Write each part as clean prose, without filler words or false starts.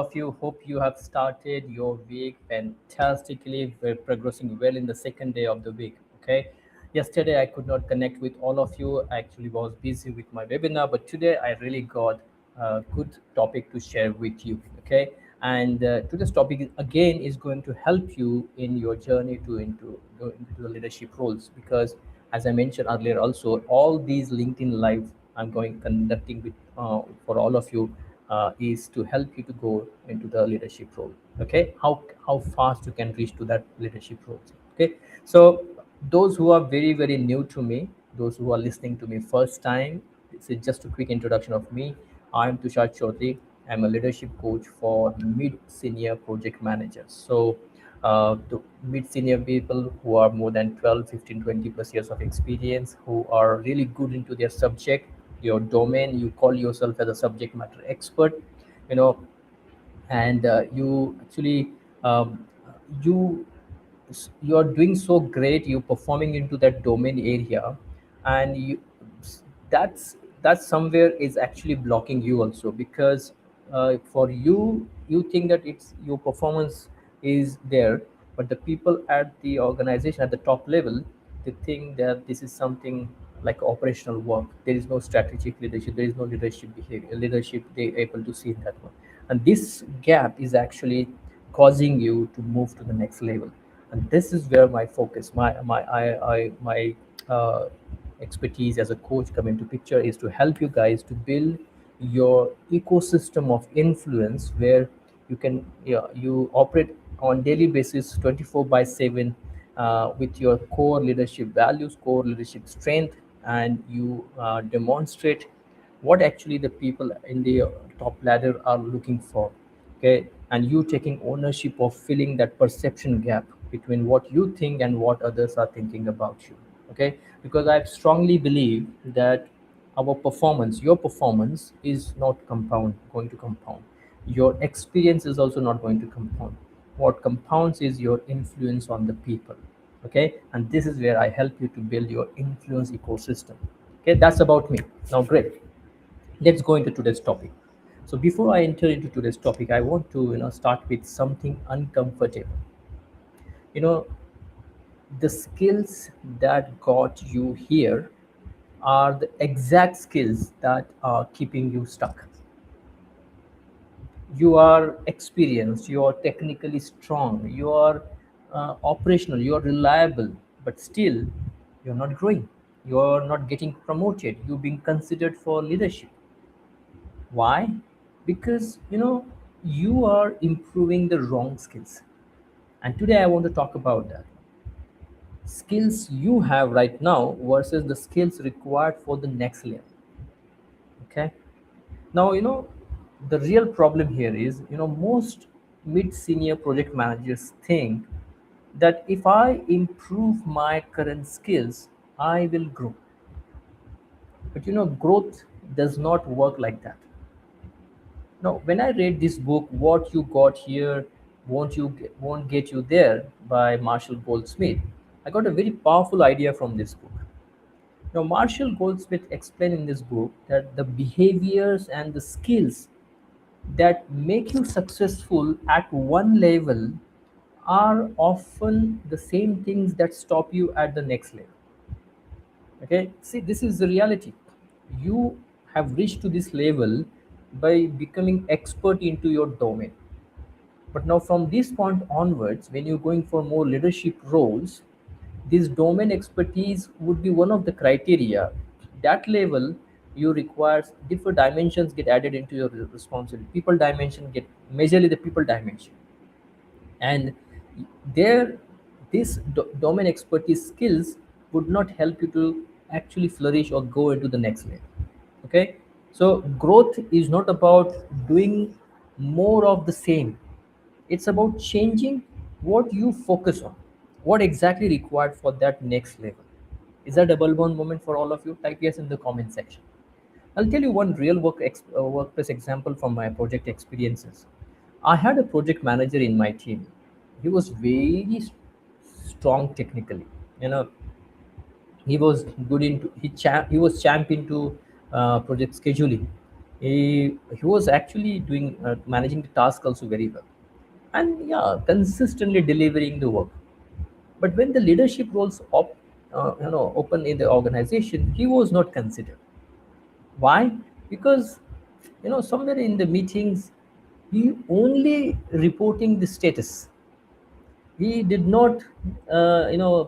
of you. Hope you have started your week fantastically. We're progressing well in the second day of the week. Okay. Yesterday I could not connect with all of you. I actually was busy with my webinar, but today I really got a good topic to share with you. Okay. And today's topic again is going to help you in your journey to go into the leadership roles, because as I mentioned earlier, also all these LinkedIn live I'm going conducting with for all of you is to help you to go into the leadership role. Okay, how fast you can reach to that leadership role. Okay, so those who are very new to me, those who are listening to me first time, this is just a quick introduction of me. I'm Tushar Chaudhary. I'm a leadership coach for mid senior project managers. So the mid senior people who are more than 12, 15, 20 plus years of experience, who are really good into their subject, your domain. You call yourself as a subject matter expert, you know, and you actually you you are doing so great, you're performing into that domain area, and that's that's somewhere is actually blocking you also, because for you think that it's your performance is there, but the people at the organization at the top level, they think that this is something like operational work. There is no strategic leadership, there is no leadership behavior leadership they able to see in that one. And this gap is actually causing you to move to the next level. And this is where my focus, my expertise as a coach come into picture, is to help you guys to build your ecosystem of influence, where you can, yeah, you operate on daily basis 24 by 7 with your core leadership values, core leadership strength, and you demonstrate what actually the people in the top ladder are looking for. Okay, and you taking ownership of filling that perception gap between what you think and what others are thinking about you. Okay, because I strongly believe that our performance, your performance, is not compound going to compound. Your experience is also not going to compound. What compounds is your influence on the people. Okay, and this is where I help you to build your influence ecosystem. Okay, that's about me. Now great, let's go into today's topic. So before I enter into today's topic, I want to start with something uncomfortable. You know, the skills that got you here are the exact skills that are keeping you stuck. You are experienced, you are technically strong, you are operational, you are reliable, but still you're not growing. You are not getting promoted. You're being considered for leadership. Why? Because you are improving the wrong skills. And today I want to talk about that. Skills you have right now versus the skills required for the next level. Okay. Now, the real problem here is, most mid senior project managers think that if I improve my current skills, I will grow. But growth does not work like that. Now, when I read this book, "What You Got Here Won't Get You There" by Marshall Goldsmith, I got a very powerful idea from this book. Now, Marshall Goldsmith explained in this book that the behaviors and the skills that make you successful at one level are often the same things that stop you at the next level. Okay, see, this is the reality. You have reached to this level by becoming expert into your domain. But now, from this point onwards, when you're going for more leadership roles, this domain expertise would be one of the criteria. That level, you require different dimensions get added into your responsibility. People dimension get majorly the people dimension, and there, this domain expertise skills would not help you to actually flourish or go into the next level. Okay, so growth is not about doing more of the same. It's about changing what you focus on, what exactly required for that next level. Is that a bulb moment for all of you? Type yes in the comment section. I'll tell you one real workplace example from my project experiences. I had a project manager in my team. He was very strong technically. You know, he was good into he was champ into project scheduling. He was actually doing managing the task also very well, and yeah, consistently delivering the work. But when the leadership roles open in the organization, he was not considered. Why? Because somewhere in the meetings, he only reporting the status. He did not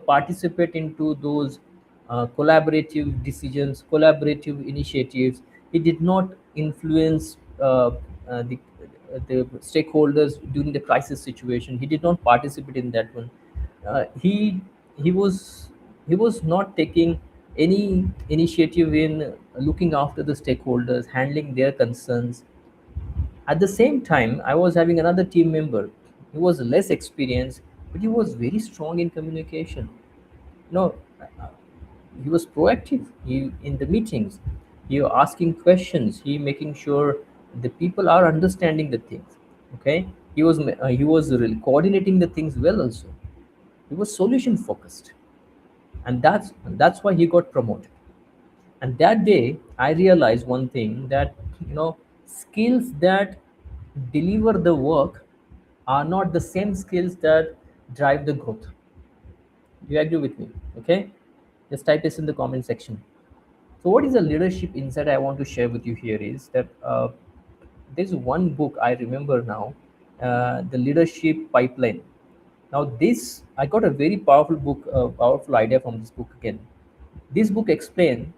participate into those collaborative decisions, collaborative initiatives. He did not influence the stakeholders during the crisis situation. He did not participate in that one. Uh, he he was he was not taking any initiative in looking after the stakeholders, handling their concerns. At the same time, I was having another team member. He was less experienced, but he was very strong in communication. No, he was proactive. He in the meetings, he was asking questions. He making sure the people are understanding the things. Okay, he was really coordinating the things well. Also, he was solution focused, and that's why he got promoted. And that day, I realized one thing, that skills that deliver the work are not the same skills that drive the growth. Do you agree with me? Okay, just type this in the comment section. So what is the leadership insight I want to share with you here is that there's one book I remember now, the Leadership Pipeline. Now this, I got a very powerful book, powerful idea from this book again. This book explains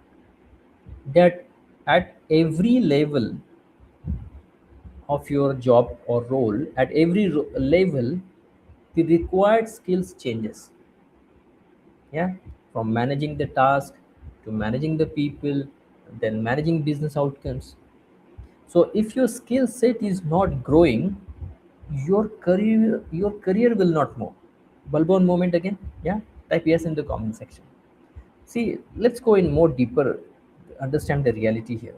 that at every level of your job or role, at every level, the required skills changes. Yeah, from managing the task to managing the people, then managing business outcomes. So if your skill set is not growing, your career will not move. Bulbon moment again. Yeah, type yes in the comment section. See, let's go in more deeper, understand the reality here.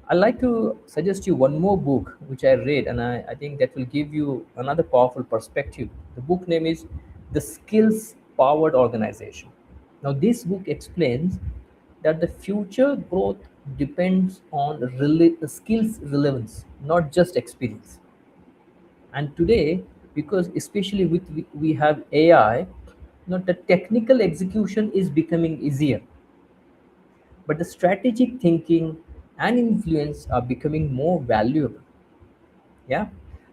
I'd like to suggest you one more book which I read, and I think that will give you another powerful perspective. The book name is The Skills Powered Organization. Now, this book explains that the future growth depends on skills relevance, not just experience. And today, because especially with we have AI, the technical execution is becoming easier, but the strategic thinking and influence are becoming more valuable. Yeah.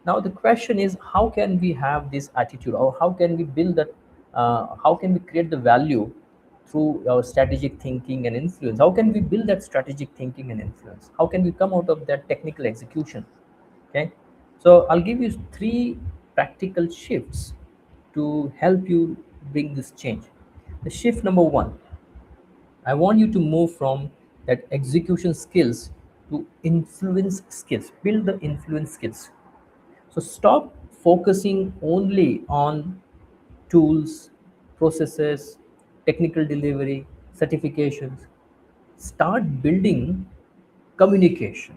Now the question is, how can we have this attitude, or how can we build that, how can we create the value through our strategic thinking and influence? How can we build that strategic thinking and influence? How can we come out of that technical execution? Okay, so I'll give you three practical shifts to help you bring this change. The shift number one, I want you to move from that execution skills to influence skills. Build the influence skills. So stop focusing only on tools, processes, technical delivery, certifications. Start building communication,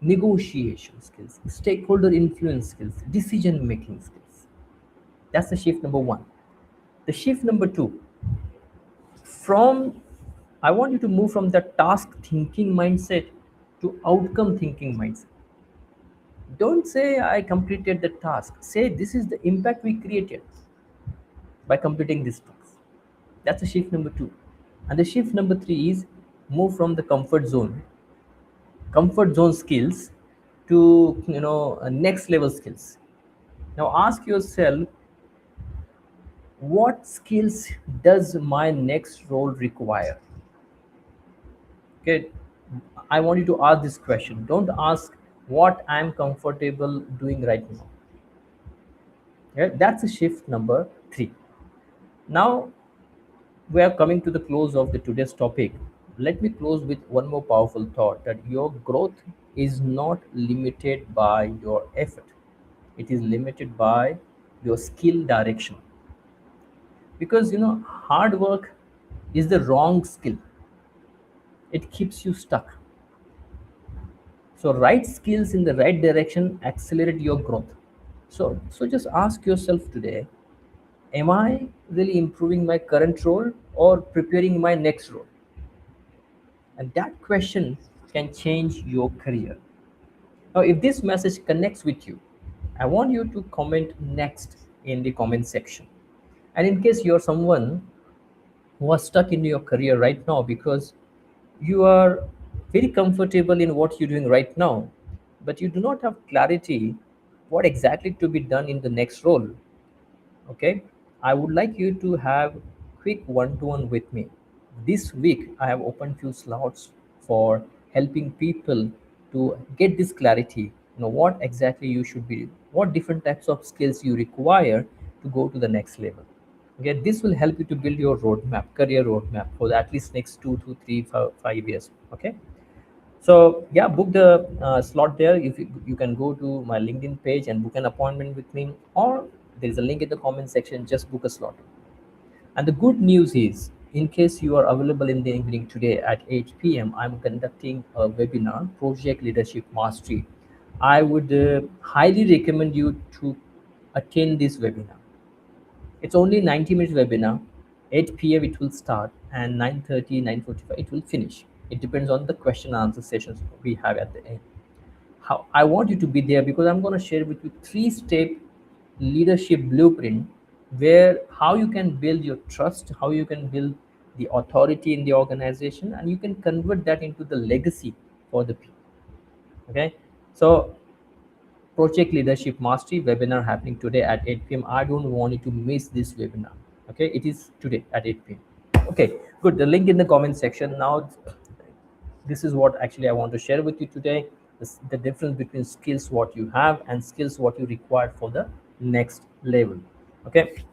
negotiation skills, stakeholder influence skills, decision making skills. That's the shift number one. The shift number two, from I want you to move from the task thinking mindset to outcome thinking mindset. Don't say I completed the task. Say this is the impact we created by completing this task. That's the shift number two. And the shift number three is move from the comfort zone skills to next level skills. Now ask yourself, what skills does my next role require? Okay, I want you to ask this question. Don't ask what I'm comfortable doing right now. Yeah, that's the shift number three. Now we are coming to the close of the today's topic. Let me close with one more powerful thought, that your growth is not limited by your effort. It is limited by your skill direction. Because hard work is the wrong skill. It keeps you stuck. So right skills in the right direction accelerate your growth. So just ask yourself today, am I really improving my current role or preparing my next role? And that question can change your career. Now, if this message connects with you, I want you to comment next in the comment section. And in case you're someone who are stuck in your career right now because you are very comfortable in what you're doing right now, but you do not have clarity what exactly to be done in the next role, okay, I would like you to have quick one-to-one with me. This week I have opened few slots for helping people to get this clarity, what exactly you should be, what different types of skills you require to go to the next level. Okay, this will help you to build your roadmap, career roadmap for at least next 2 to 3 5 years. Okay, so yeah, book the slot there. If you can go to my LinkedIn page and book an appointment with me, or there is a link in the comment section. Just book a slot. And the good news is, in case you are available in the evening today at 8 p.m., I'm conducting a webinar, Project Leadership Mastery. I would highly recommend you to attend this webinar. It's only 90 minutes webinar. 8 p.m. it will start, and 9:30, 9:45 it will finish. It depends on the question and answer sessions we have at the end. How I want you to be there because I'm going to share with you three-step leadership blueprint where how you can build your trust, how you can build the authority in the organization, and you can convert that into the legacy for the people. Okay, so Project Leadership Mastery webinar happening today at 8 p.m. I don't want you to miss this webinar. Okay, it is today at 8 p.m. Okay, good. The link in the comment section. Now, this is what actually I want to share with you today. The difference between skills what you have and skills what you require for the next level. Okay,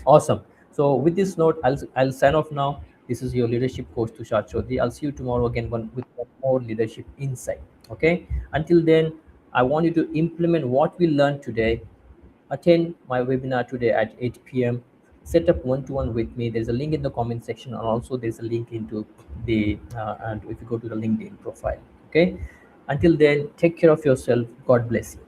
awesome. So with this note, I'll sign off now. This is your leadership coach Tushar Chaudhary. I'll see you tomorrow again with one more leadership insight. Okay. Until then, I want you to implement what we learned today. Attend my webinar today at 8 p.m. Set up one-to-one with me. There's a link in the comment section, and also there's a link into the and if you go to the LinkedIn profile. Okay. Until then, take care of yourself. God bless you.